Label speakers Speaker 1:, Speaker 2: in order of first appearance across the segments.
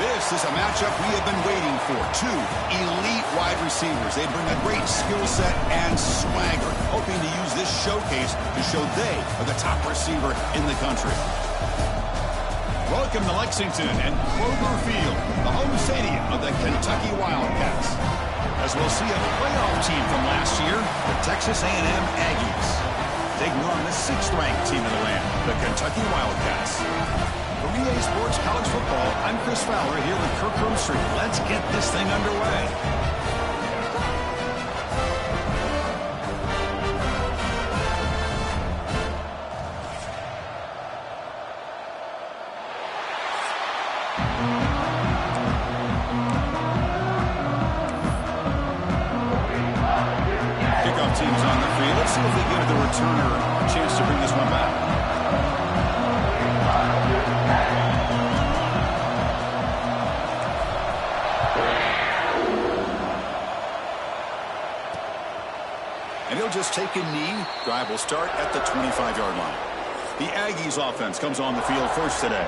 Speaker 1: This is a matchup we have been waiting for. Two elite wide receivers. They bring a great skill set and swagger, hoping to use this showcase to show they are the top receiver in the country. Welcome to Lexington and Kroger Field, the home stadium of the Kentucky Wildcats. As we'll see a playoff team from last year, the Texas A&M Aggies, taking on the 6th-ranked team in the land, the Kentucky Wildcats. From EA Sports College Football, I'm Chris Fowler here with Kirk Herbstreit. Let's get this thing underway. Kickoff team's on the field. Let's see if they give the returner a chance to bring this one back. And he'll just take a knee. Drive will start at the 25-yard line. The Aggies offense comes on the field first today.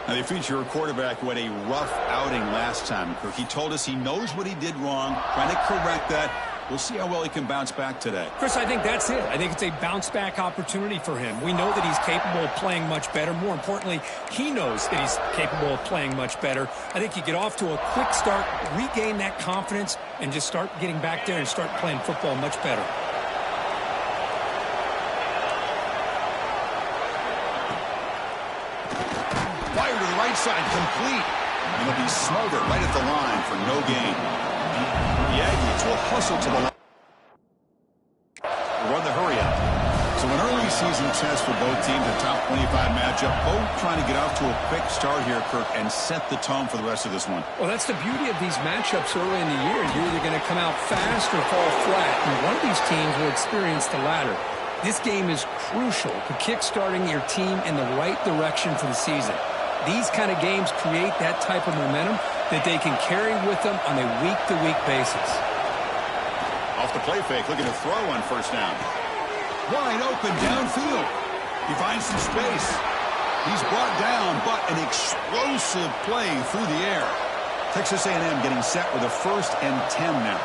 Speaker 1: Now they feature a quarterback who had a rough outing last time. He told us he knows what he did wrong, trying to correct that. We'll see how well he can bounce back today.
Speaker 2: Chris, I think that's it. I think it's a bounce-back opportunity for him. We know that he's capable of playing much better. More importantly, he knows that he's capable of playing much better. I think you get off to a quick start, regain that confidence, and just start getting back there and start playing football much better.
Speaker 1: Fire to the right side, complete. And it'll be smothered right at the line for no gain. The Aggies will hustle to the line. Run the hurry up. So an early season test for both teams, a top 25 matchup. Both trying to get off to a quick start here, Kirk, and set the tone for the rest of this one.
Speaker 2: Well, that's the beauty of these matchups early in the year. You're either going to come out fast or fall flat. And one of these teams will experience the latter. This game is crucial to kick-starting your team in the right direction for the season. These kind of games create that type of momentum that they can carry with them on a week-to-week basis.
Speaker 1: Off the play fake, looking to throw on first down. Wide open downfield. He finds some space. He's brought down, but an explosive play through the air. Texas A&M getting set with a 1st and 10 now.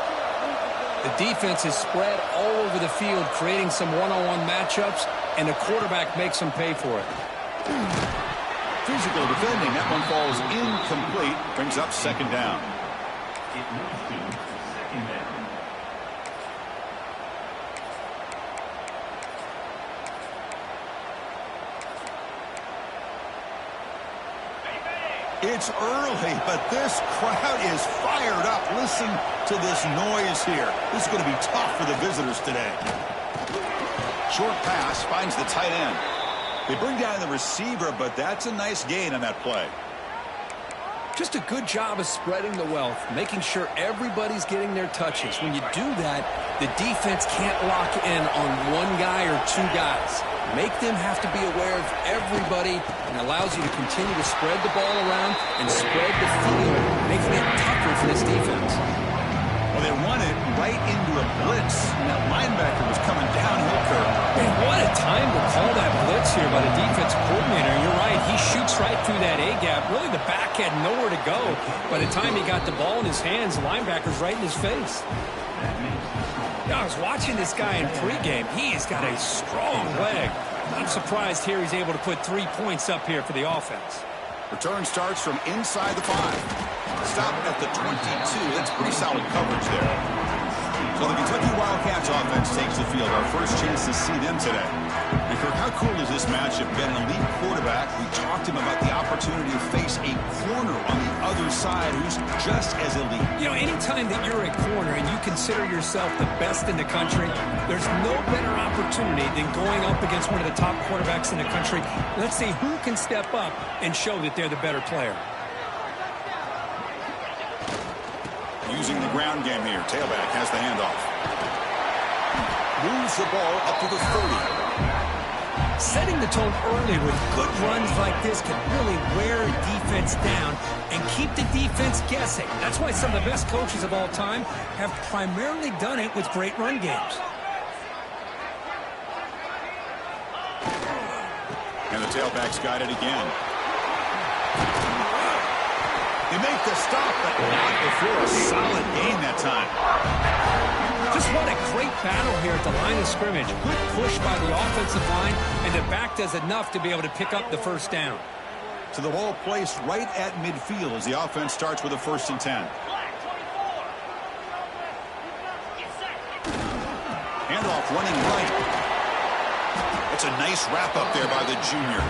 Speaker 2: The defense is spread all over the field, creating some one-on-one matchups, and the quarterback makes them pay for it.
Speaker 1: Physical defending. That one falls incomplete. Brings up 2nd down. It's early, but this crowd is fired up. Listen to this noise here. This is going to be tough for the visitors today. Short pass finds the tight end. They bring down the receiver, but that's a nice gain on that play.
Speaker 2: Just a good job of spreading the wealth, making sure everybody's getting their touches. When you do that, the defense can't lock in on one guy or two guys. Make them have to be aware of everybody, and allows you to continue to spread the ball around and spread the field, making it tougher for this defense.
Speaker 1: Well, they run it right into a blitz, and that linebacker was coming downhill, Kirk.
Speaker 2: Man, what a time to call that blitz here by the defense coordinator. You're right, he shoots right through that A-gap. Really, the back had nowhere to go. By the time he got the ball in his hands, the linebacker's right in his face. I was watching this guy in pregame. He's got a strong leg. I'm surprised here he's able to put 3 points up here for the offense.
Speaker 1: Return starts from inside the 5. Stop at the 22. That's pretty solid coverage there. So the Kentucky Wildcats offense takes the field. Our first chance to see them today. And Kirk, how cool is this matchup? Get an elite quarterback. We talked to him about the opportunity to face a corner on the other side who's just as elite.
Speaker 2: You know, anytime that you're a corner and you consider yourself the best in the country, there's no better opportunity than going up against one of the top quarterbacks in the country. Let's see who can step up and show that they're the better player.
Speaker 1: Using the ground game here. Tailback has the handoff. Moves the ball up to the 30.
Speaker 2: Setting the tone early with good runs like this can really wear a defense down and keep the defense guessing. That's why some of the best coaches of all time have primarily done it with great run games.
Speaker 1: And the tailback's got it again. They make the stop, but not before a solid gain that time.
Speaker 2: Just what a great battle here at the line of scrimmage. Good push by the offensive line, and the back does enough to be able to pick up the first down.
Speaker 1: So the ball placed right at midfield as the offense starts with a 1st and 10. Handoff running right. That's a nice wrap up there by the junior.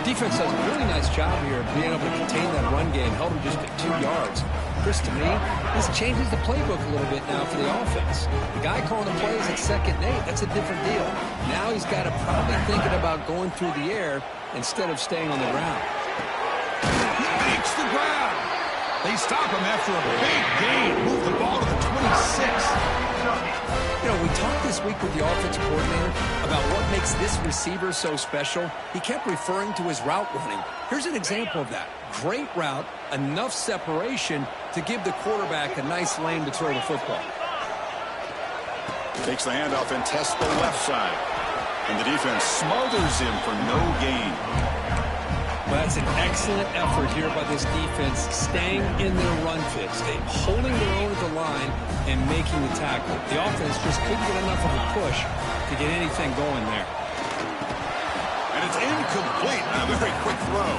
Speaker 2: Defense does a really nice job here of being able to contain that run game. Held him just at 2 yards. Chris, to me, this changes the playbook a little bit now for the offense. The guy calling the plays at 2nd and 8, that's a different deal. Now he's got to probably thinking about going through the air instead of staying on the ground.
Speaker 1: He makes the ground. They stop him after a big gain. Move the ball to the 26.
Speaker 2: You know, we talked this week with the offensive coordinator about what makes this receiver so special. He kept referring to his route running. Here's an example of that. Great route, enough separation to give the quarterback a nice lane to throw the football.
Speaker 1: Takes the handoff and tests the left side. And the defense smothers him for no gain.
Speaker 2: Well, that's an excellent effort here by this defense, staying in their run fit, holding their own at the line and making the tackle. The offense just couldn't get enough of a push to get anything going there.
Speaker 1: And it's incomplete on a very quick throw.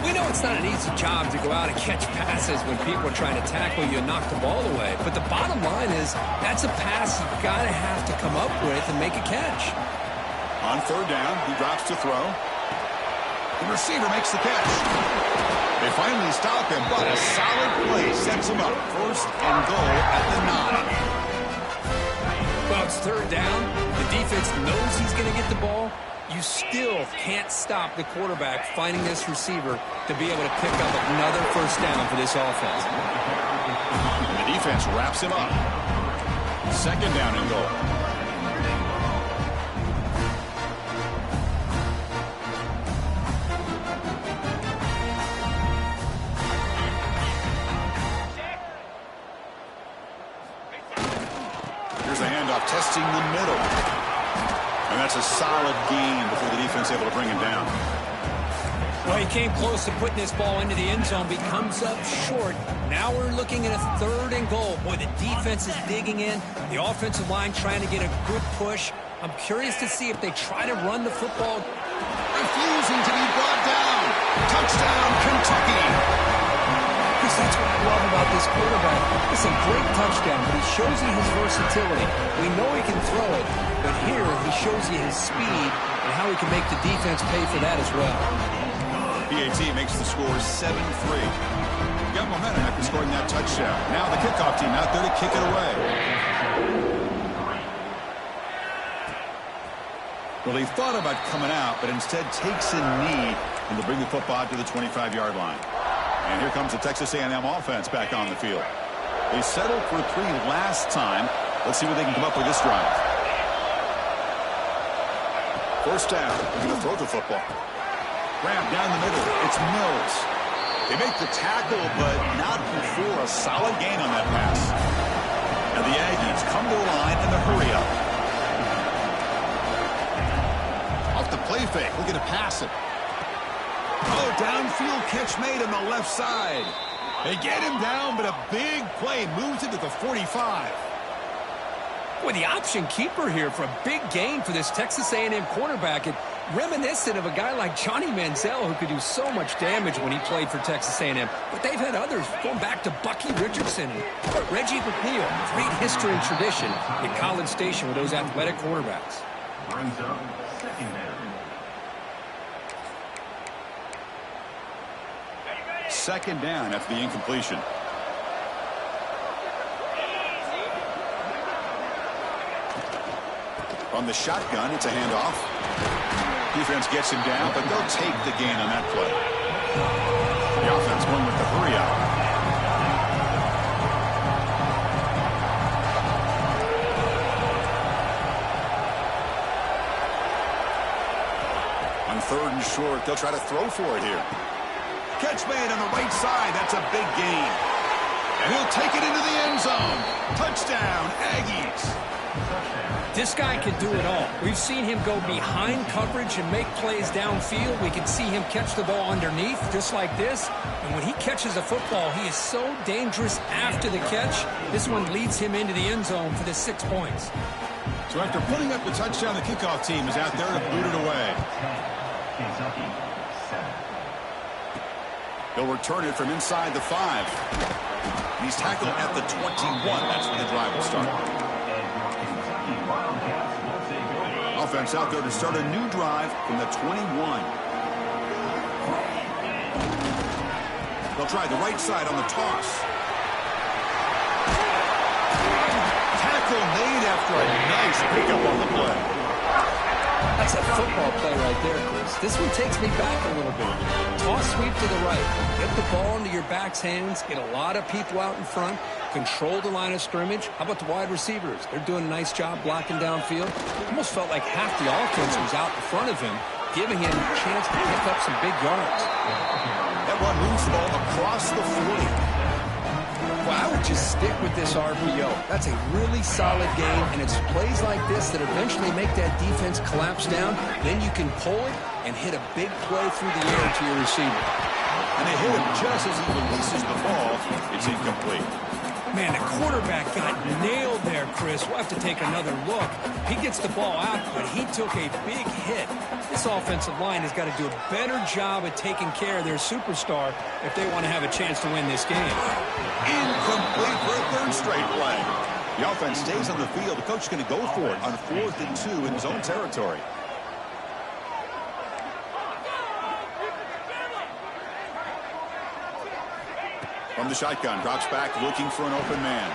Speaker 2: We know it's not an easy job to go out and catch passes when people are trying to tackle you and knock the ball away. But the bottom line is that's a pass you've got to have to come up with and make a catch.
Speaker 1: On 3rd down, he drops to throw. The receiver makes the catch. They finally stop him, but a solid play sets him up. 1st and goal at the 9.
Speaker 2: Well, it's 3rd down. The defense knows he's going to get the ball. You still can't stop the quarterback finding this receiver to be able to pick up another 1st down for this offense.
Speaker 1: And the defense wraps him up. 2nd down and goal. Testing the middle. And that's a solid gain before the defense able to bring him down.
Speaker 2: Well, he came close to putting this ball into the end zone, but he comes up short. Now we're looking at a 3rd and goal. Boy, the defense is digging in. The offensive line trying to get a good push. I'm curious to see if they try to run the football.
Speaker 1: Refusing to be brought down. Touchdown, Kentucky.
Speaker 2: That's what I love about this quarterback. It's a great touchdown, but he shows you his versatility. We know he can throw it, but here he shows you his speed and how he can make the defense pay for that as well.
Speaker 1: PAT makes the score 7-3. Got momentum after scoring that touchdown. Now the kickoff team out there to kick it away. Well, he thought about coming out, but instead takes a knee and will bring the football to the 25-yard line. And here comes the Texas A&M offense back on the field. They settled for 3 last time. Let's see what they can come up with this drive. 1st down. They're going to throw the football. Grab down the middle. It's Mills. They make the tackle, but not before a solid gain on that pass. And the Aggies come to the line in the hurry up. Off the play fake. Looking to pass it. Oh, downfield catch made on the left side. They get him down, but a big play moves it to the 45.
Speaker 2: Boy, the option keeper here for a big gain for this Texas A&M quarterback. And reminiscent of a guy like Johnny Manziel, who could do so much damage when he played for Texas A&M. But they've had others, going back to Bucky Richardson and Reggie McNeil. Great history and tradition in College Station with those athletic quarterbacks.
Speaker 3: Brings up 2nd down.
Speaker 1: 2nd down after the incompletion. From the shotgun, it's a handoff. Defense gets him down, but they'll take the gain on that play. The offense going with the hurry up. On 3rd and short, they'll try to throw for it here. Catch made on the right side. That's a big gain. And he'll take it into the end zone. Touchdown, Aggies.
Speaker 2: This guy can do it all. We've seen him go behind coverage and make plays downfield. We can see him catch the ball underneath, just like this. And when he catches a football, he is so dangerous after the catch. This one leads him into the end zone for the 6 points.
Speaker 1: So after putting up the touchdown, the kickoff team is out there to boot it away.
Speaker 3: Kentucky, 7.
Speaker 1: He'll return it from inside the 5. He's tackled at the 21. That's where the drive will start. Offense out there to start a new drive from the 21. They'll try the right side on the toss. Tackle made after a nice pickup on the play.
Speaker 2: That's a football play right there, Chris. This one takes me back a little bit. Toss sweep to the right. Get the ball into your back's hands. Get a lot of people out in front. Control the line of scrimmage. How about the wide receivers? They're doing a nice job blocking downfield. Almost felt like half the offense was out in front of him, giving him a chance to pick up some big yards.
Speaker 1: That one moves the ball across the 40.
Speaker 2: Well, I would just stick with this RPO. That's a really solid game, and it's plays like this that eventually make that defense collapse down. Then you can pull it and hit a big play through the air to your receiver.
Speaker 1: And they hit him just as he releases the ball. It's incomplete.
Speaker 2: Man, the quarterback got nailed there, Chris. We'll have to take another look. He gets the ball out, but he took a big hit. This offensive line has got to do a better job of taking care of their superstar if they want to have a chance to win this game.
Speaker 1: Incomplete for a third straight play. The offense stays on the field. The coach is going to go for it on 4th and 2 in his own territory. From the shotgun, drops back looking for an open man.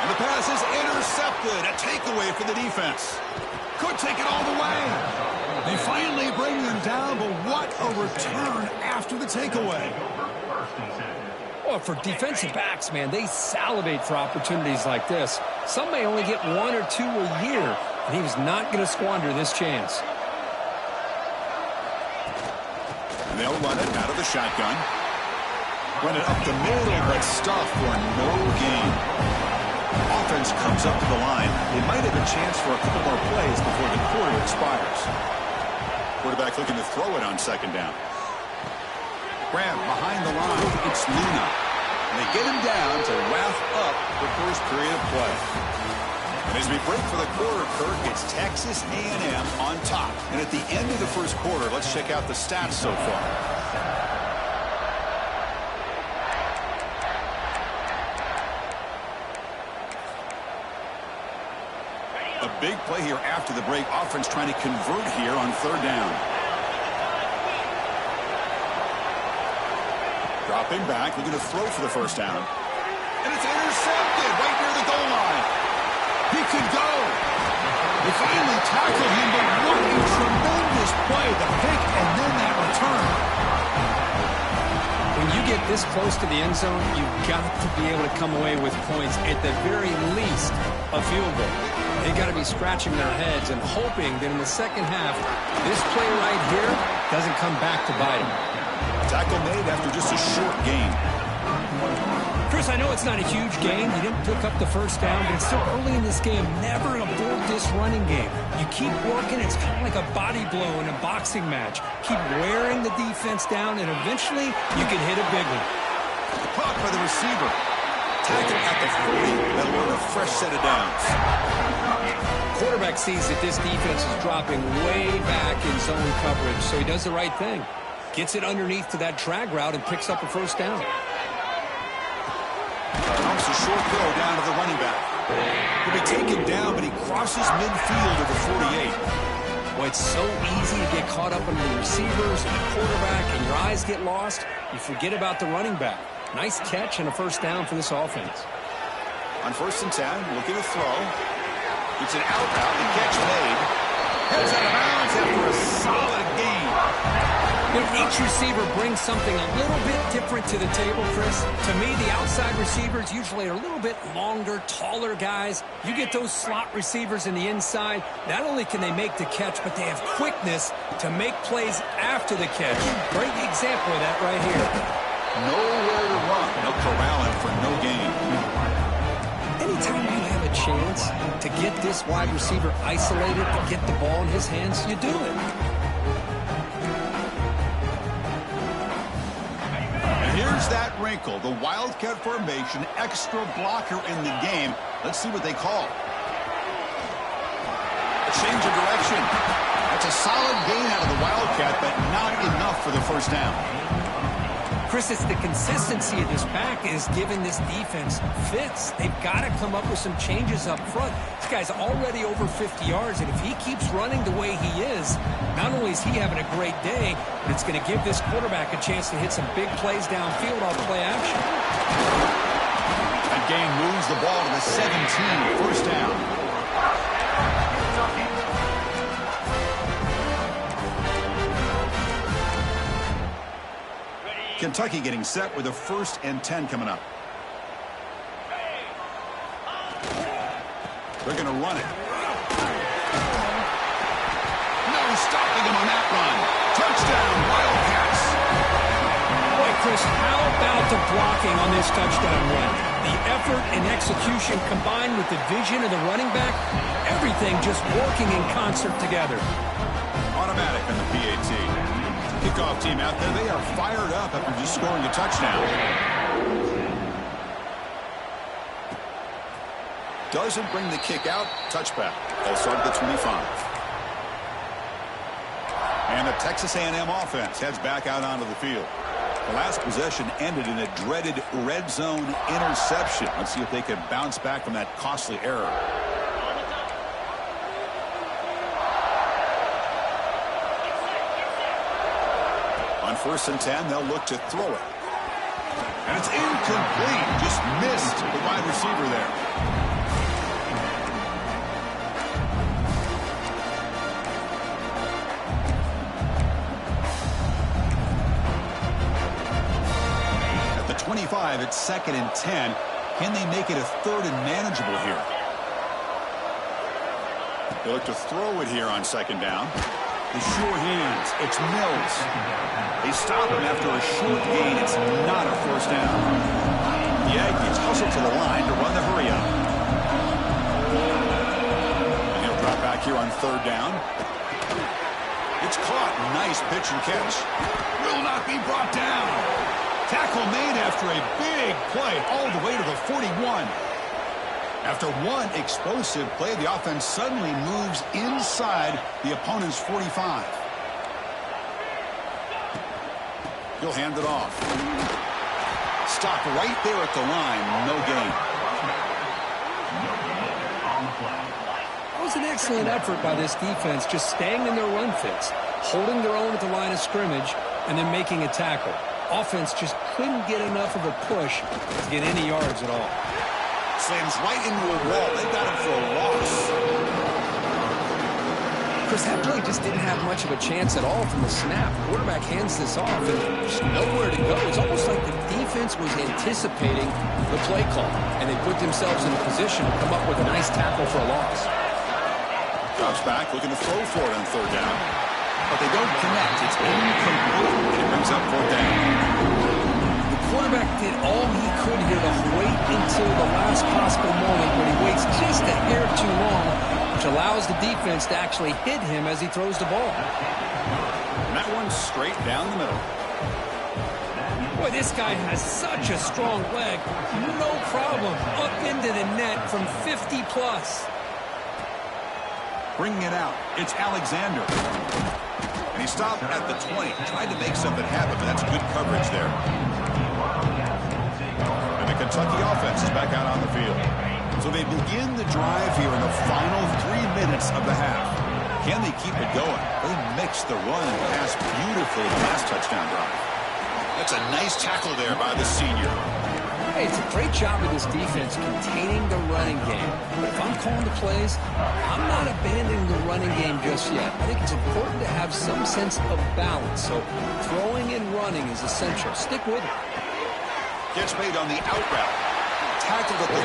Speaker 1: And the pass is intercepted. A takeaway for the defense. Could take it all the way. They finally bring them down, but what a return after the takeaway.
Speaker 2: Well, for defensive backs, man, they salivate for opportunities like this. Some may only get 1 or 2 a year, and he was not going to squander this chance.
Speaker 1: And they'll run it out of the shotgun. Run it up the middle, but stuff for no gain. Offense comes up to the line. They might have a chance for a couple more plays before the quarter expires. Quarterback looking to throw it on 2nd down. Graham behind the line. It's Luna. And they get him down to wrap up the first period of play. And as we break for the quarter, Kirk, it's Texas A&M on top. And at the end of the first quarter, let's check out the stats so far. A big play here after the break. Offense trying to convert here on 3rd down. Dropping back, looking to throw for the 1st down. And it's intercepted right near the goal line. He could go. They finally tackled him, but what a tremendous play. The pick and then that return.
Speaker 2: When you get this close to the end zone, you've got to be able to come away with points, at the very least, a field goal. They've got to be scratching their heads and hoping that in the second half, this play right here doesn't come back to bite them.
Speaker 1: Tackle made after just a short gain.
Speaker 2: Chris, I know it's not a huge gain. You didn't pick up the 1st down, but it's still early in this game. Never abort this running game. You keep working. It's kind of like a body blow in a boxing match. Keep wearing the defense down, and eventually you can hit a big one.
Speaker 1: Caught by the receiver. Tackle at the 40. That'll earn a fresh set of downs.
Speaker 2: Quarterback sees that this defense is dropping way back in zone coverage, so he does the right thing. Gets it underneath to that drag route and picks up a 1st down.
Speaker 1: Dumps a short throw down to the running back. He'll be taken down, but he crosses midfield to the 48.
Speaker 2: Well, it's so easy to get caught up in the receivers and the quarterback, and your eyes get lost. You forget about the running back. Nice catch and a 1st down for this offense.
Speaker 1: On 1st and 10, looking to throw. It's an out route. The catch made. Heads out of bounds after a solid gain.
Speaker 2: Each receiver brings something a little bit different to the table, Chris. To me, the outside receivers usually are a little bit longer, taller guys. You get those slot receivers in the inside, not only can they make the catch, but they have quickness to make plays after the catch. Great example of that right here.
Speaker 1: Nowhere to run. They'll corral him for no gain.
Speaker 2: Anytime you have a chance to get this wide receiver isolated, to get the ball in his hands, you do it.
Speaker 1: And here's that wrinkle, the Wildcat formation, extra blocker in the game. Let's see what they call. A change of direction. That's a solid gain out of the Wildcat, but not enough for the first down.
Speaker 2: Chris, it's the consistency of this back is giving this defense fits. They've got to come up with some changes up front. This guy's already over 50 yards, and if he keeps running the way he is, not only is he having a great day, but it's going to give this quarterback a chance to hit some big plays downfield off play action.
Speaker 1: That gain moves the ball to the 17, first down. Kentucky getting set with a 1st and 10 coming up. They're going to run it. No stopping him on that run. Touchdown, Wildcats.
Speaker 2: Boy, Chris, how about the blocking on this touchdown run? The effort and execution combined with the vision of the running back, everything just working in concert together.
Speaker 1: Automatic on the PAT. Kickoff team out there, they are fired up after just scoring a touchdown. Doesn't bring the kick out. Touchback. They'll start at the 25. And the Texas A&M offense heads back out onto the field. The last possession ended in a dreaded red zone interception. Let's see if they can bounce back from that costly error. On 1st and 10, they'll look to throw it. And it's incomplete. Just missed the wide receiver there. At the 25, it's 2nd and 10. Can they make it a 3rd and manageable here? They look to throw it here on 2nd down. The sure hands. It's Mills. They stop him after a short gain. It's not a 1st down. The Aggies hustle to the line to run the hurry up. And he'll drop back here on 3rd down. It's caught. Nice pitch and catch. Will not be brought down. Tackle made after a big play all the way to the 41. After one explosive play, the offense suddenly moves inside the opponent's 45. He'll hand it off. Stop right there at the line. No gain.
Speaker 2: That was an excellent effort by this defense, just staying in their run fits, holding their own at the line of scrimmage, and then making a tackle. Offense just couldn't get enough of a push to get any yards at all.
Speaker 1: Slams right into a wall. They got him for a loss.
Speaker 2: Chris, that play just didn't have much of a chance at all from the snap. Quarterback hands this off, and there's nowhere to go. It's almost like the defense was anticipating the play call, and they put themselves in a position to come up with a nice tackle for a loss.
Speaker 1: Drops back, looking to throw for it on 3rd down. But they don't connect. It's incomplete, and it brings up 4th down.
Speaker 2: Quarterback did all he could here to wait until the last possible moment, but he waits just a hair too long, which allows the defense to actually hit him as he throws the ball.
Speaker 1: And that one's straight down the middle.
Speaker 2: Boy, this guy has such a strong leg. No problem. Up into the net from 50 plus.
Speaker 1: Bringing it out. It's Alexander. And he stopped at the 20. Tried to make something happen, but that's good coverage there. And the Kentucky offense is back out on the field. So they begin the drive here in the final 3 minutes of the half. Can they keep it going? They mix the run and pass beautifully the last touchdown drive. That's a nice tackle there by the senior.
Speaker 2: Hey, it's a great job of this defense containing the running game. But if I'm calling the plays, I'm not abandoning the running game just yet. I think it's important to have some sense of balance. So throwing and running is essential. Stick with it.
Speaker 1: Gets made on the out route. Tackled at the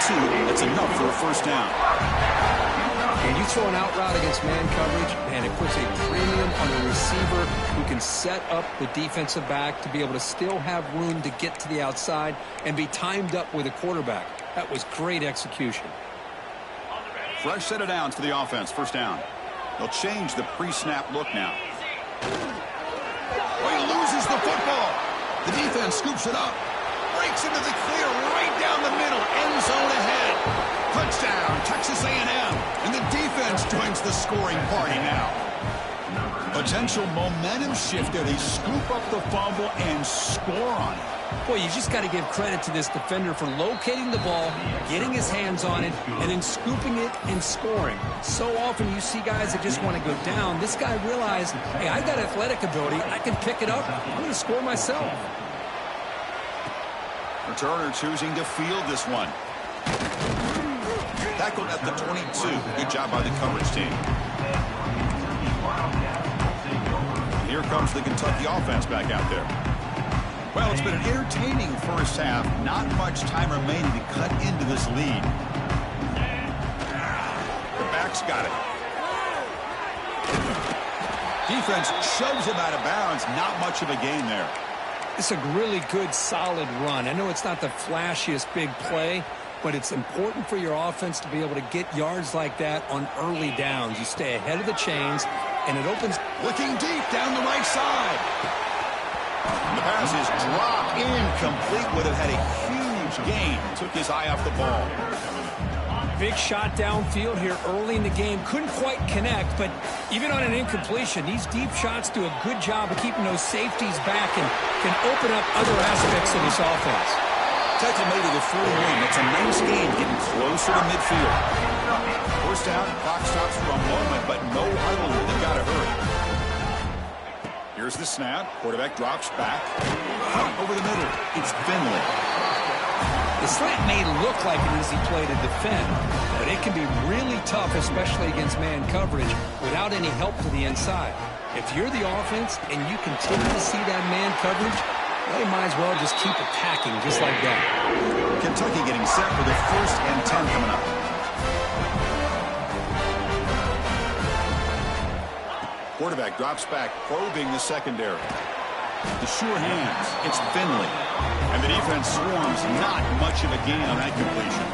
Speaker 1: 32. That's enough for a 1st down.
Speaker 2: When you throw an out route against man coverage, man, it puts a premium on a receiver who can set up the defensive back to be able to still have room to get to the outside and be timed up with a quarterback. That was great execution.
Speaker 1: Fresh set of downs for the offense. First down. They'll change the pre-snap look now. Oh, he loses the football. The defense scoops it up. Breaks into the clear right down the middle. End zone ahead. Touchdown, Texas A&M. And the defense joins the scoring party now. Potential momentum shift there. They scoop up the fumble and score on it.
Speaker 2: Boy, you just got to give credit to this defender for locating the ball, getting his hands on it, and then scooping it and scoring. So often you see guys that just want to go down. This guy realized, hey, I got athletic ability. I can pick it up. I'm going to score myself.
Speaker 1: Returner choosing to field this one. Tackled at the 22. Good job by the coverage team. Here comes the Kentucky offense back out there. Well, it's been an entertaining first half. Not much time remaining to cut into this lead. The back's got it. Defense shoves him out of bounds. Not much of a gain there.
Speaker 2: It's a really good, solid run. I know it's not the flashiest big play, but it's important for your offense to be able to get yards like that on early downs. You stay ahead of the chains, and it opens.
Speaker 1: Looking deep down the right side. The pass is dropped incomplete. Would have had a huge gain. Took his eye off the ball.
Speaker 2: Big shot downfield here early in the game. Couldn't quite connect, but even on an incompletion, these deep shots do a good job of keeping those safeties back and can open up other aspects of this offense.
Speaker 1: Tackle made to the 41. That's a nice gain, getting closer to midfield. First down, clock stops for a moment, but no huddle. They've got to hurry. Here's the snap. Quarterback drops back. Out over the middle. It's Finley.
Speaker 2: The slant may look like an easy play to defend, but it can be really tough, especially against man coverage, without any help to the inside. If you're the offense and you continue to see that man coverage, well, you might as well just keep attacking just like that.
Speaker 1: Kentucky getting set for the 1st and 10 coming up. Quarterback drops back, probing the secondary. The sure hands. It's Finley. And the defense swarms. Not much of a gain on that completion.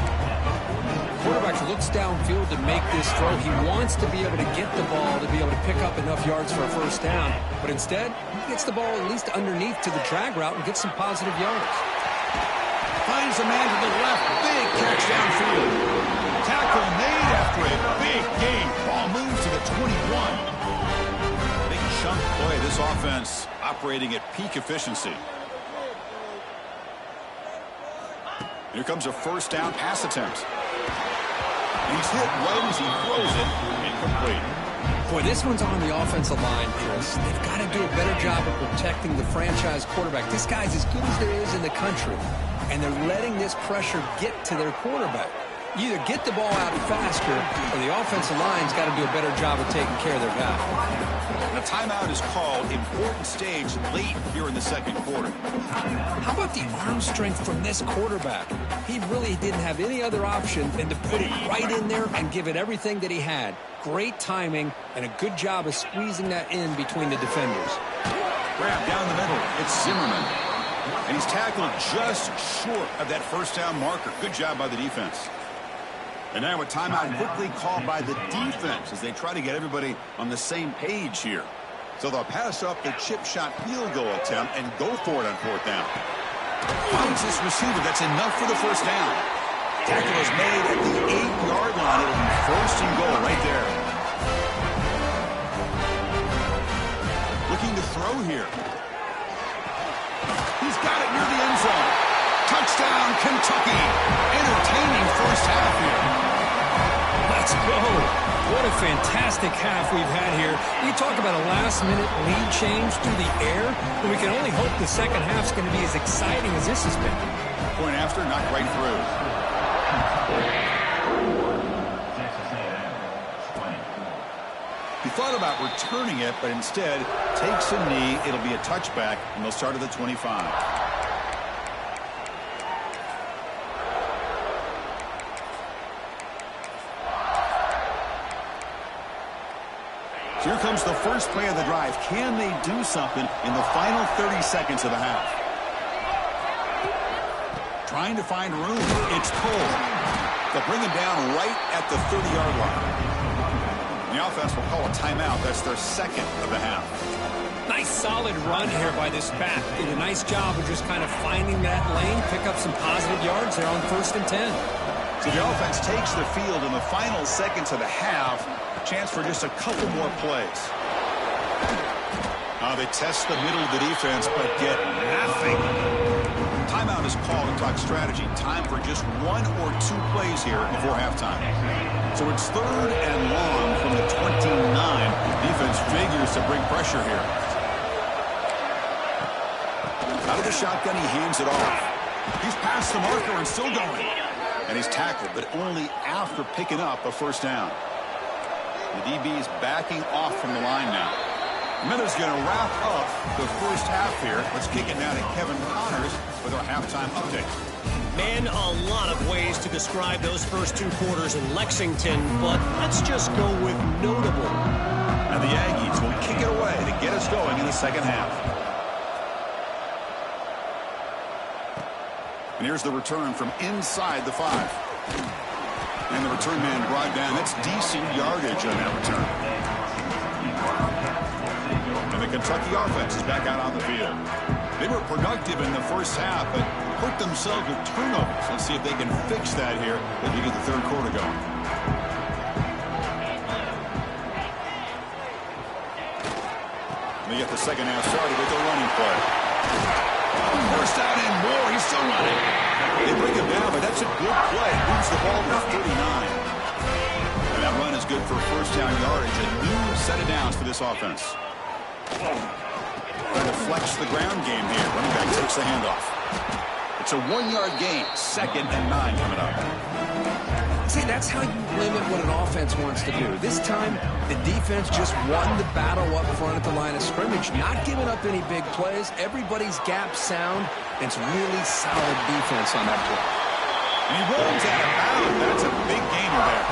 Speaker 2: Quarterback looks downfield to make this throw. He wants to be able to get the ball to be able to pick up enough yards for a first down. But instead, he gets the ball at least underneath to the drag route and gets some positive yards.
Speaker 1: Finds a man to the left. Big catch downfield. Tackle made after a big gain. Ball moves to the 21. Chunk play. This offense operating at peak efficiency. Here comes a first down pass attempt. He's hit right as he throws it. Incomplete.
Speaker 2: Boy, this one's on the offensive line, Chris. They've got to do a better job of protecting the franchise quarterback. This guy's as good as there is in the country, and they're letting this pressure get to their quarterback. You either get the ball out faster, or the offensive line's got to do a better job of taking care of their guy.
Speaker 1: A timeout is called. Important stage late here in the second quarter.
Speaker 2: How about the arm strength from this quarterback? He really didn't have any other option than to put it right in there and give it everything that he had. Great timing and a good job of squeezing that in between the defenders.
Speaker 1: Grab down the middle. It's Zimmerman. And he's tackled just short of that first down marker. Good job by the defense. And now a timeout quickly called by the defense as they try to get everybody on the same page here. So they'll pass up the chip shot field goal attempt and go for it on 4th down. Finds this receiver. That's enough for the first down. Tackle is made at the 8-yard line. It'll be 1st and goal right there. Looking to throw here. He's got it near the end zone. Touchdown, Kentucky. Entertaining first half here.
Speaker 2: Let's go. What a fantastic half we've had here. You talk about a last-minute lead change through the air, and we can only hope the second half's going to be as exciting as this has been.
Speaker 1: Point after, knocked right through. He thought about returning it, but instead takes a knee. It'll be a touchback, and they'll start at the 25. Here comes the first play of the drive. Can they do something in the final 30 seconds of the half? Trying to find room. It's pulled. They'll bring him down right at the 30-yard line. The offense will call a timeout. That's their second of the half.
Speaker 2: Nice solid run here by this back. Did a nice job of just kind of finding that lane, pick up some positive yards there on 1st and 10.
Speaker 1: So the offense takes the field in the final seconds of the half. Chance for just a couple more plays. They test the middle of the defense, but get nothing. Timeout is called to talk strategy. Time for just 1 or 2 plays here before halftime. So it's 3rd and long from the 29. Defense figures to bring pressure here. Out of the shotgun, he hands it off. He's past the marker and still going. And he's tackled, but only after picking up a first down. The DB is backing off from the line now. Miller's going to wrap up the first half here. Let's kick it now to Kevin Connors with our halftime update.
Speaker 4: Man, a lot of ways to describe those first 2 quarters in Lexington, but let's just go with notable.
Speaker 1: And the Aggies will kick it away to get us going in the second half. And here's the return from inside the 5. And the return man brought down. That's decent yardage on that return. And the Kentucky offense is back out on the field. They were productive in the first half, but hurt themselves with turnovers. Let's see if they can fix that here as we get the third quarter going. They get the second half started with a running play. First down and more. He's still running. They bring him down, but that's a good play. Moves the ball to 39. And that run is good for first down yardage. A new set of downs for this offense. Trying to flex the ground game here. Running back takes the handoff. It's a 1-yard gain. 2nd and 9 coming up.
Speaker 5: See, that's how you limit what an offense wants to do. This time, the defense just won the battle up front at the line of scrimmage, not giving up any big plays. Everybody's gap sound. It's really solid defense on that play.
Speaker 1: And he rolls out of bounds. That's a big gainer there.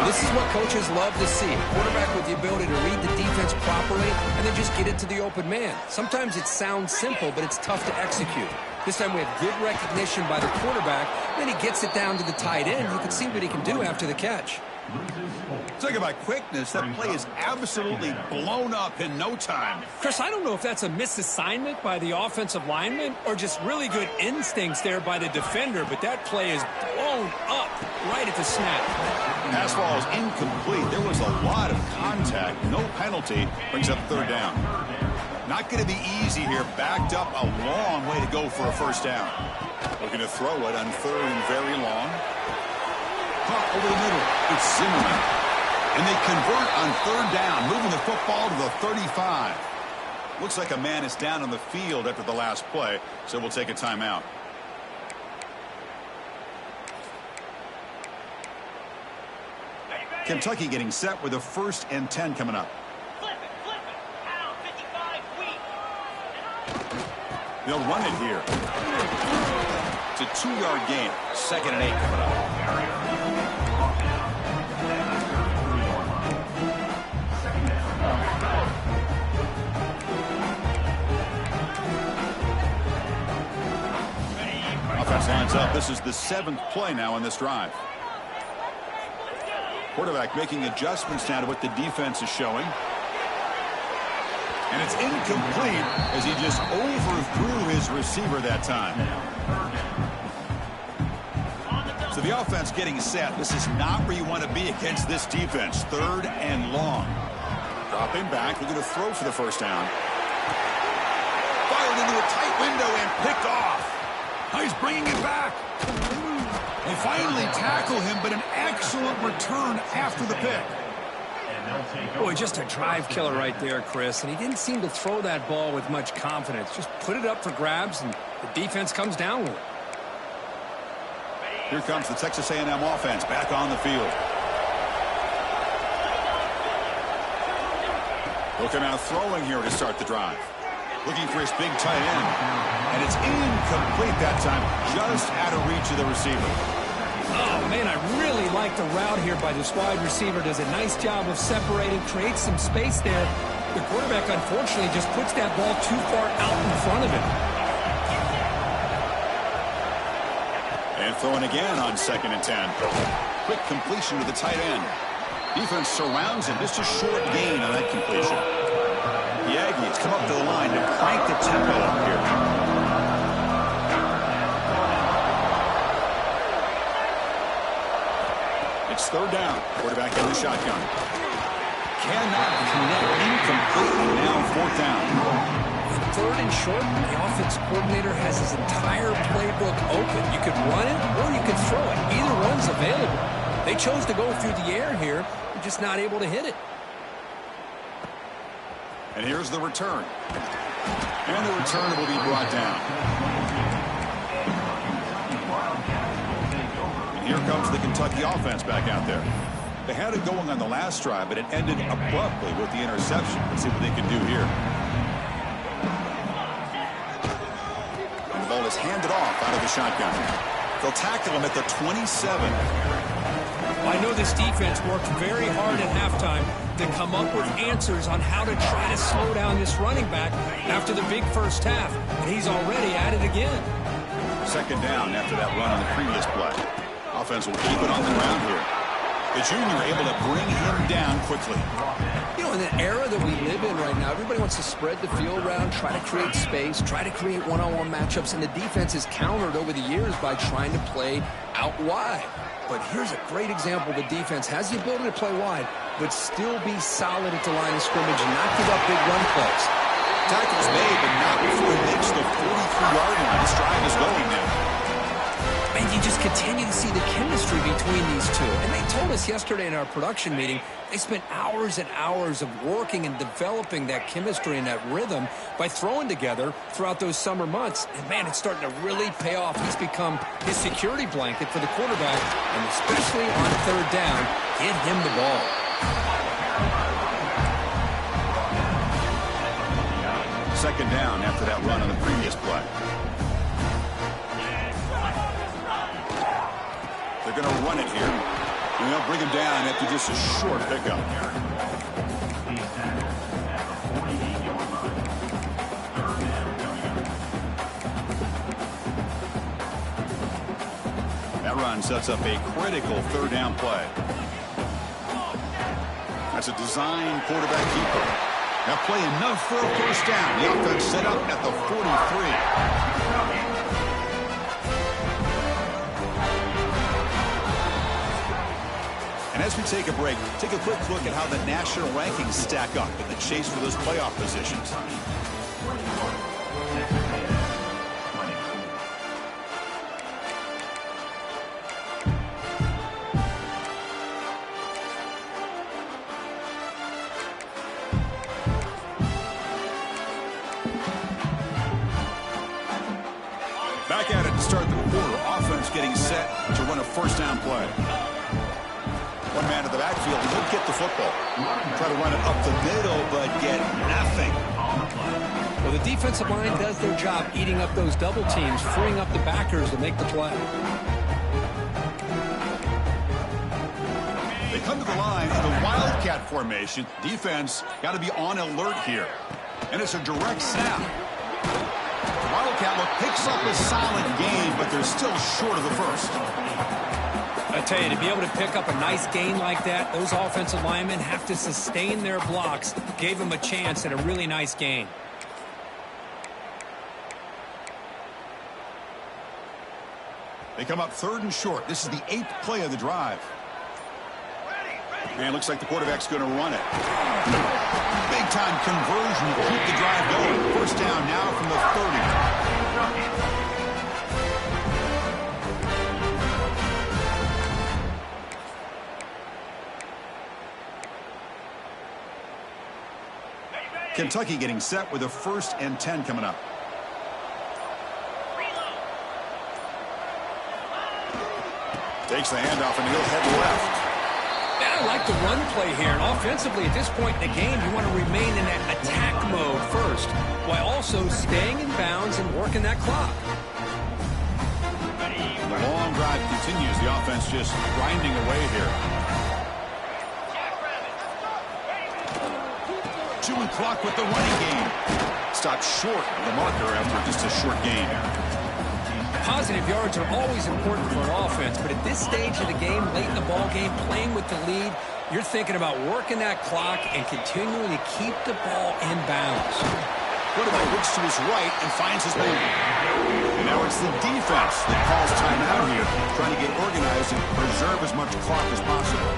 Speaker 5: Well, this is what coaches love to see. A quarterback with the ability to read the defense properly and then just get it to the open man. Sometimes it sounds simple, but it's tough to execute. This time we have good recognition by the quarterback. Then he gets it down to the tight end. You can see what he can do after the catch.
Speaker 1: Talk about quickness. That play is absolutely blown up in no time.
Speaker 2: Chris, I don't know if that's a misassignment by the offensive lineman or just really good instincts there by the defender, but that play is blown up right at the snap.
Speaker 1: Pass ball is incomplete. There was a lot of contact. No penalty. Brings up 3rd down. Not going to be easy here. Backed up a long way to go for a first down. Looking to throw it on 3rd and very long. Caught over the middle. It's Zimmerman. And they convert on 3rd down, moving the football to the 35. Looks like a man is down on the field after the last play, so we'll take a timeout. Kentucky getting set with a 1st and 10 coming up. They'll run it here. It's a 2-yard gain. 2nd and 8 coming up. Offense lines up. This is the 7th play now on this drive. Quarterback making adjustments now to what the defense is showing. And it's incomplete as he just overthrew his receiver that time. So the offense getting set. This is not where you want to be against this defense. 3rd and long. Dropping back. They're going to throw for the first down. Fired into a tight window and picked off. Now he's bringing it back. They finally tackle him, but an excellent return after the pick.
Speaker 2: Boy, just a drive killer right there, Chris. And he didn't seem to throw that ball with much confidence. Just put it up for grabs, and the defense comes down with it.
Speaker 1: Here comes the Texas A&M offense back on the field. Looking out throwing here to start the drive. Looking for his big tight end. And it's incomplete that time, just out of reach of the receiver.
Speaker 2: Oh, man, I really like the route here by this wide receiver. Does a nice job of separating, creates some space there. The quarterback, unfortunately, just puts that ball too far out in front of him.
Speaker 1: And throwing again on 2nd and 10. Quick completion to the tight end. Defense surrounds him. Just a short gain on that completion. The Aggies come up to the line to crank the tempo up here. It's 3rd down. Quarterback in the shotgun. Cannot connect, incomplete. Now 4th down.
Speaker 5: 3rd and short, the offense coordinator has his entire playbook open. You could run it or you could throw it. Either one's available. They chose to go through the air here. They're just not able to hit it.
Speaker 1: And here's the return. And the return will be brought down. And here comes the Kentucky offense back out there. They had it going on the last drive, but it ended abruptly with the interception. Let's see what they can do here. And the ball is handed off out of the shotgun. They'll tackle him at the 27.
Speaker 2: I know this defense worked very hard at halftime to come up with answers on how to try to slow down this running back after the big first half. And he's already at it again.
Speaker 1: 2nd down after that run on the previous play. Offense will keep it on the ground here. The junior able to bring him down quickly.
Speaker 5: You know, in the era that we live in right now, everybody wants to spread the field around, try to create space, try to create one-on-one matchups, and the defense is countered over the years by trying to play out wide. But here's a great example. The defense has the ability to play wide, but still be solid at the line of scrimmage and not give up big run plays.
Speaker 1: Tackles made, but not before he makes the 43-yard line. This drive is going now.
Speaker 5: And you just continue to see the chemistry between these two. And they told us yesterday in our production meeting, they spent hours and hours of working and developing that chemistry and that rhythm by throwing together throughout those summer months. And, man, it's starting to really pay off. He's become his security blanket for the quarterback, and especially on 3rd down, get him the ball.
Speaker 1: Second down after that run on the previous play. They're going to run it here. And they'll bring him down after just a short pickup. That run sets up a critical 3rd down play. That's a design quarterback keeper. That play enough for a first down. The offense set up at the 43. And as we take a break, take a quick look at how the national rankings stack up in the chase for those playoff positions. Back at it to start the quarter. Offense getting set to run a first down play. One man in the backfield, he'll get the football. Try to run it up the middle, but get nothing.
Speaker 5: Well, the defensive line does their job eating up those double teams, freeing up the backers to make the play.
Speaker 1: They come to the line in the Wildcat formation. Defense got to be on alert here. And it's a direct snap. The Wildcat look picks up a solid gain, but they're still short of the first.
Speaker 2: I tell you, to be able to pick up a nice gain like that, those offensive linemen have to sustain their blocks. Gave them a chance at a really nice gain.
Speaker 1: They come up 3rd and short. This is the 8th play of the drive. And it looks like the quarterback's going to run it. Big-time conversion to keep the drive going. First down now from the 30. Kentucky getting set with a 1st and 10 coming up. Takes the handoff and he'll head left.
Speaker 2: I like the run play here. And offensively, at this point in the game, you want to remain in that attack mode first, while also staying in bounds and working that clock.
Speaker 1: The long drive continues. The offense just grinding away here. Chewing clock with the running game. Stopped short of the marker after just a short gain.
Speaker 2: Positive yards are always important for an offense, but at this stage of the game, late in the ball game, playing with the lead, you're thinking about working that clock and continuing to keep the ball in bounds.
Speaker 1: Quarterback looks to his right and finds his man. And now it's the defense that calls timeout here, trying to get organized and preserve as much clock as possible.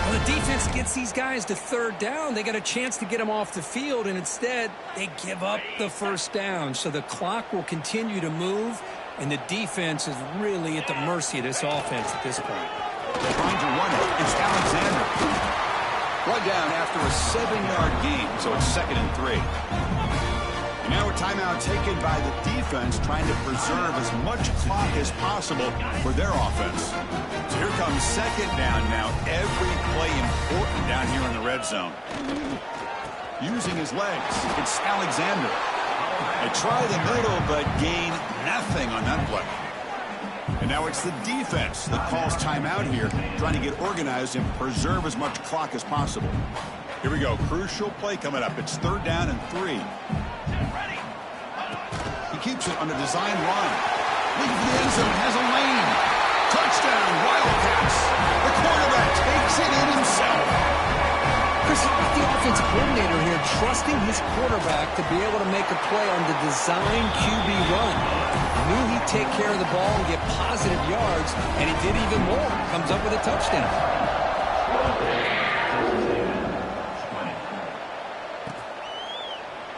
Speaker 2: Well, the defense gets these guys to third down. They got a chance to get them off the field, and instead they give up the first down. So the clock will continue to move, and the defense is really at the mercy of this offense at this point.
Speaker 1: Trying to run it. It's Alexander. Brought down after a 7-yard gain, so it's 2nd and 3. And now a timeout taken by the defense, trying to preserve as much clock as possible for their offense. So here comes 2nd down now. Every play important down here in the red zone. Using his legs, it's Alexander. They try the middle, but gain nothing on that play. And now it's the defense that calls timeout here, trying to get organized and preserve as much clock as possible. Here we go. Crucial play coming up. It's 3rd down and 3. He keeps it on a design run. Leading to the end zone, has a lane. Touchdown, Wildcats. The quarterback takes it in himself.
Speaker 2: Chris, the offensive coordinator here trusting his quarterback to be able to make a play on the design QB run. Knew he'd take care of the ball and get positive yards, and he did even more. Comes up with a touchdown.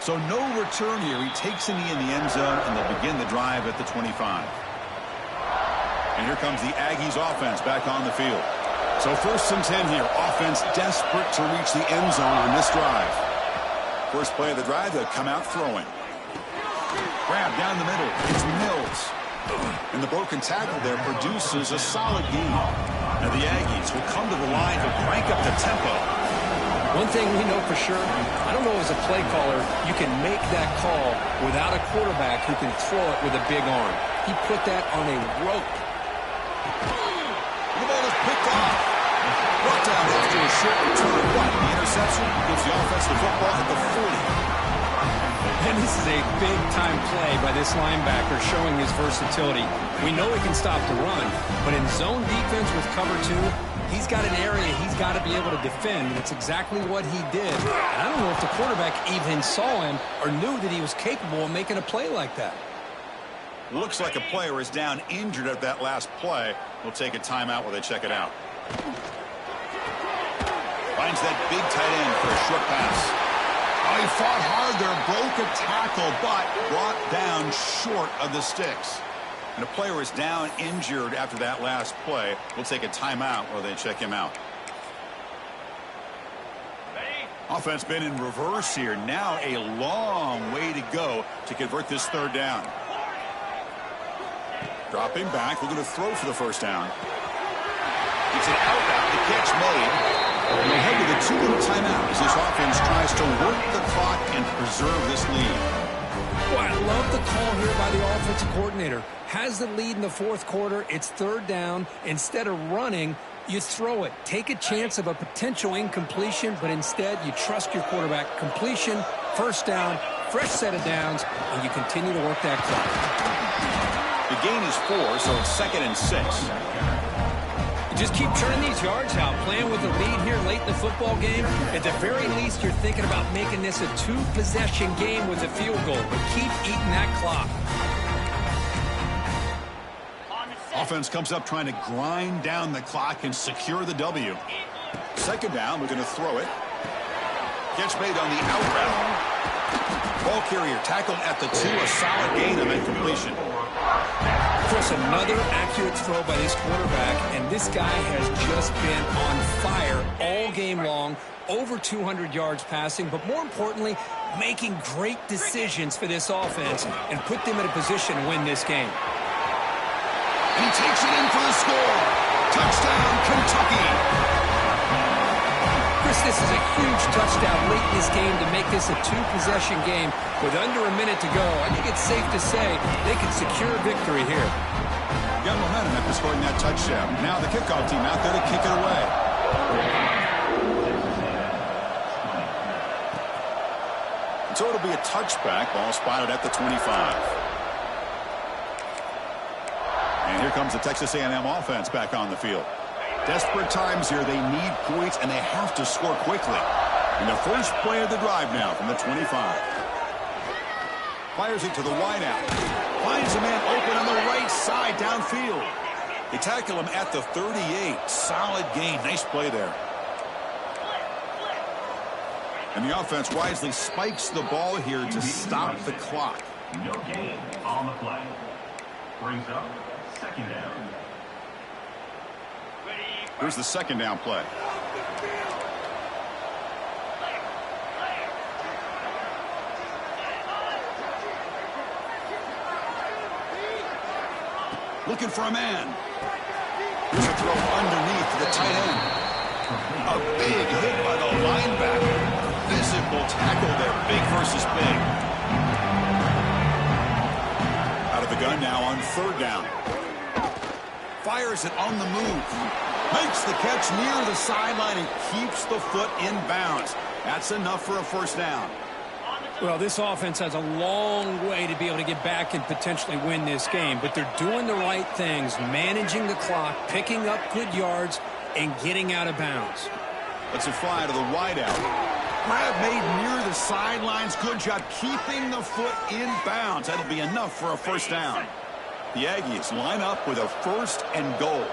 Speaker 1: So no return here. He takes in the end zone, and they'll begin the drive at the 25. And here comes the Aggies offense back on the field. So 1st and 10 here. Offense desperate to reach the end zone on this drive. First play of the drive, they'll come out throwing. Grab down the middle. It's Mills. And the broken tackle there produces a solid gain. Now the Aggies will come to the line to crank up the tempo.
Speaker 2: One thing we know for sure, I don't know as a play caller, you can make that call without a quarterback who can throw it with a big arm. He put that on a rope.
Speaker 1: The ball is picked off. Brought down after a short return. But the interception gives the offense the football at the 40.
Speaker 2: And this is a big-time play by this linebacker showing his versatility. We know he can stop the run, but in zone defense with cover 2, he's got an area he's got to be able to defend. That's exactly what he did. And I don't know if the quarterback even saw him or knew that he was capable of making a play like that.
Speaker 1: Looks like a player is down injured at that last play. We'll take a timeout while they check it out. Finds that big tight end for a short pass. Oh, he fought hard there, broke a tackle, but brought down short of the sticks. And a player is down injured after that last play. We'll take a timeout while they check him out. Offense been in reverse here. Now a long way to go to convert this 3rd down. Dropping back, we're going to throw for the 1st down. It's an out route, the catch made. And they head to the 2-minute timeout as this offense tries to work the clock and preserve this lead.
Speaker 2: Boy, I love the call here by the offensive coordinator. Has the lead in the 4th quarter. It's 3rd down. Instead of running, you throw it. Take a chance of a potential incompletion, but instead you trust your quarterback. Completion, 1st down, fresh set of downs, and you continue to work that clock.
Speaker 1: The gain is 4, so it's 2nd and 6.
Speaker 2: Just keep churning these yards out, playing with the lead here late in the football game. At the very least, you're thinking about making this a 2-possession game with a field goal, but keep eating that clock.
Speaker 1: Offense comes up trying to grind down the clock and secure the W. 2nd down, we're going to throw it. Catch made on the out route. Ball carrier tackled at the 2, a solid gain of incompletion.
Speaker 2: Chris, another accurate throw by this quarterback, and this guy has just been on fire all game long, over 200 yards passing, but more importantly, making great decisions for this offense and put them in a position to win this game.
Speaker 1: And he takes it in for the score. Touchdown, Kentucky.
Speaker 2: Chris, this is a huge touchdown late in this game to make this a 2-possession game with under a minute to go. I think it's safe to say they can secure a victory here.
Speaker 1: Got momentum after scoring that touchdown. Now the kickoff team out there to kick it away. So it'll be a touchback. Ball spotted at the 25. And here comes the Texas A&M offense back on the field. Desperate times here. They need points, and they have to score quickly. And the first play of the drive now from the 25. Fires it to the wideout. Finds a man open on the right side downfield. They tackle him at the 38. Solid gain. Nice play there. And the offense wisely spikes the ball here to stop the clock.
Speaker 3: No gain on the play. Brings up second down.
Speaker 1: Here's the second down play. Looking for a man. Here's a throw underneath to the tight end. A big hit by the linebacker. Physical tackle there. Big versus big. Out of the gun now on third down. Fires it on the move. Makes the catch near the sideline and keeps the foot in bounds. That's enough for a first down.
Speaker 2: Well, this offense has a long way to be able to get back and potentially win this game, but they're doing the right things, managing the clock, picking up good yards, and getting out of bounds.
Speaker 1: Let's fly to the wideout. Grab made near the sidelines. Good job keeping the foot in bounds. That'll be enough for a first down. The Aggies line up with a first and goal.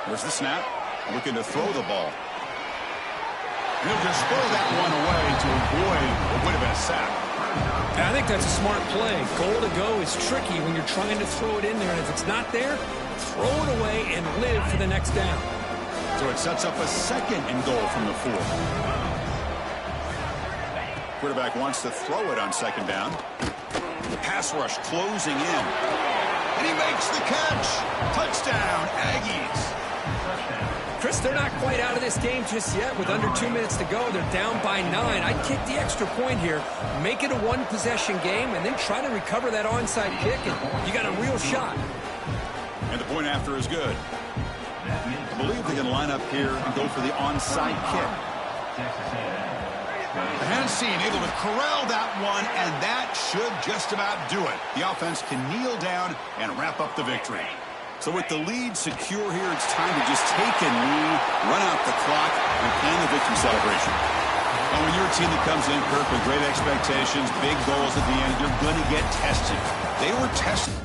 Speaker 1: There's the snap. Looking to throw the ball. He'll just throw that one away to avoid what would have been a sack.
Speaker 2: I think that's a smart play. Goal to go is tricky when you're trying to throw it in there. And if it's not there, throw it away and live for the next down.
Speaker 1: So it sets up a second and goal from the 4. Quarterback wants to throw it on second down. The pass rush closing in. And he makes the catch. Touchdown, Aggies.
Speaker 2: Chris, they're not quite out of this game just yet. With under 2 minutes to go, they're down by 9. I'd kick the extra point here, make it a one-possession game, and then try to recover that onside kick, and you got a real shot.
Speaker 1: And the point after is good. I believe they can line up here and go for the onside kick. The Hennessy able to corral that one, and that should just about do it. The offense can kneel down and wrap up the victory. So with the lead secure here, it's time to just take a knee, run out the clock, and plan the victory celebration. And when you're a team that comes in, Kirk, with great expectations, big goals at the end, you're going to get tested. They were tested.